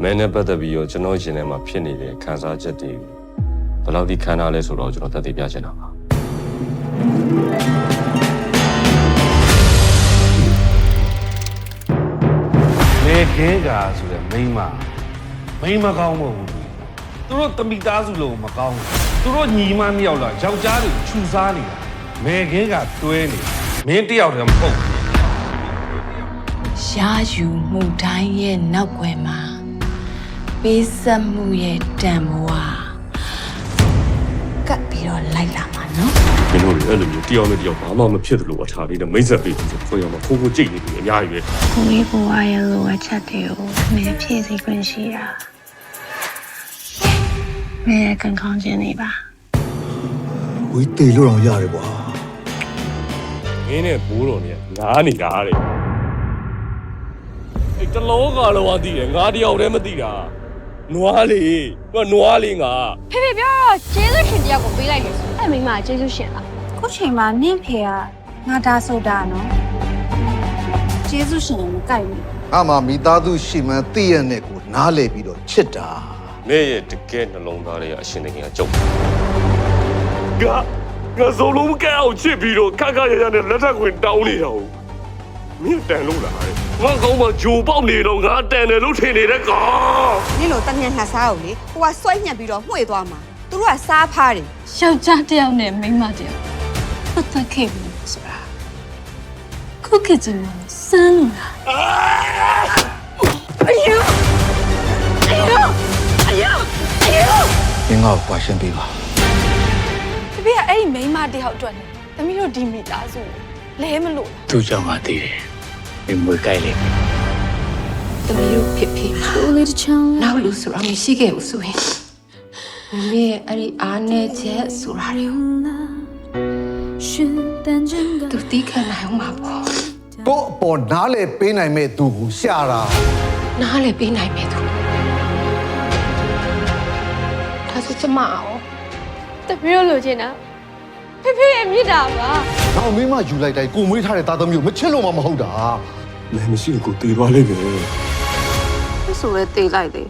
မဲနဲ့ပတ်သက်ပြီးတော့ကျွန်တော်ရှင်ထဲမှာဖြစ်နေတဲ့ခံစားချက်တွေဘယ်လောက်ထိခံစားလဲဆိုတော့ကျွန်တော်သက်သေပြချင်တာပါလေခင်းကာဆိုတဲ့မိန်းမကောင်းမဟုတ်ဘူးသူတို့တမိသားစုလုံးမကောင်းဘူးသူတို့ညီမနှစ်ယောက်လာယောက်ျားတွေခြူစားနေတာမဲခင်းကတွဲနေမင်းတယောက်တည်းမဟုတ်ဘူး ရှားယူမှုတိုင်းရဲ့နောက်ွယ်မှာပေးဆက်မှုရဲ့တန်မိုးဟာကပ်ပြီးတော့လိုက်လာမှာနော် မင်းတို့လည်းအဲ့လိုမျိုးတယောက်နဲ့တယောက်ဘာမှမဖြစ်သလိုအထားလေးနဲ့မိတ်ဆက်ပေးပြီးဆိုရင်တော့ခိုးကြိတ်နေပြီအများကြီးပဲ ကိုလေးဘဝရဲ့လိုအပ်ချက်တွေကိုမင်းဖြည့်ဆည်းခွင့်ရှိတာမင်းကန်ကောင်းခြင်းနေပါ ကိုကြီးတေလို့တော့ရတယ်ကွာ မင်းနဲ့ဘိုးတော်เนี่ยနားနေတာတဲ့အဲ့တလောကလောကသိတယ်ငါတယောက်တည်းမသိတာနွားလေးနွားလေးငါ ဖေဖေပြောတော့ကျေးဇူးရှင်တယောက်ကိုပေးလိုက်တယ်ဆိုအဲ့မိမကျေးဇူးရှင်လား ခုချိန်မှာနင့်ဖေကငါဒါဆိုတာနော်ကျေးဇူးရှင်ကိုကြိုက်ပြီ အမမိသားစုရှိမှန်းသိရတဲ့ကိုနားလေပြီးတော့ချစ်တာ မင်းရဲ့တကယ်နှလုံးသားလေးကအရှင်တကယ်ကကြုံငါစုံလုံးကဲအောင်ချစ်ပြီးတော့ခက်ခက်ရရနဲ့လက်ထက်ခွင်တောင်းနေတာဟုတ်မင်းတန်လို့လားတဲ့ငါကောင်းမှဂျိုပေါက်နေတော့ငါတန်တယ်လို့ထင်နေတဲ့ကောင် နင်တို့တမျက်နှာစားကိုလေဟိုကဆွဲညက်ပြီးတော့မှွေသွားမှာသူတို့ကစားဖားတယ် ယောက်ျားတစ်ယောက်နဲ့မိန်းမတစ်ယောက်ပတ်သက်ခဲ့ပြီဆိုတာခုခေတ်ကြီးမှာစမ်းလို့လားအယော မင်းငါ့ကိုပွားရှင်းပေးပါ ဖေဖေကအဲ့ဒီမိန်းမတယောက်အတွက်နဲ့သမီးတို့ဒီမိသားစုလဲမလို့ သူ့ကြောင့်ငါတည်တယ်။မင်းမွေးကြိုက်လေ သမီးတို့ဖြစ်ဖြစ်မှာနောက်လူဆိုတာမရှိခဲ့ဘူးဆိုရင်မမေရဲ့အဲ့ဒီအားနေချက်ဆိုတာတွေကိုသူတီးခံနိုင်အောင်ပါပေါ့ ကို့အပေါ်နားလေပေးနိုင်မဲ့သူကိုရှာတာ နားလည်းပေးနိုင်မယ်သူဒါဆိုကျမအောင် သမီးတို့လိုချင်တာဖေဖေရဲ့မြစ်တာပါ နောက်မင်းမယူလိုက်တိုင်းကိုမွေးထားတဲ့သားသမီးကိုမချစ်လို့မှမဟုတ်တာ မင်းမရှိလို့ကိုတေးသွားလိမ့်မယ် သူဆိုလဲတေးလိုက်တယ်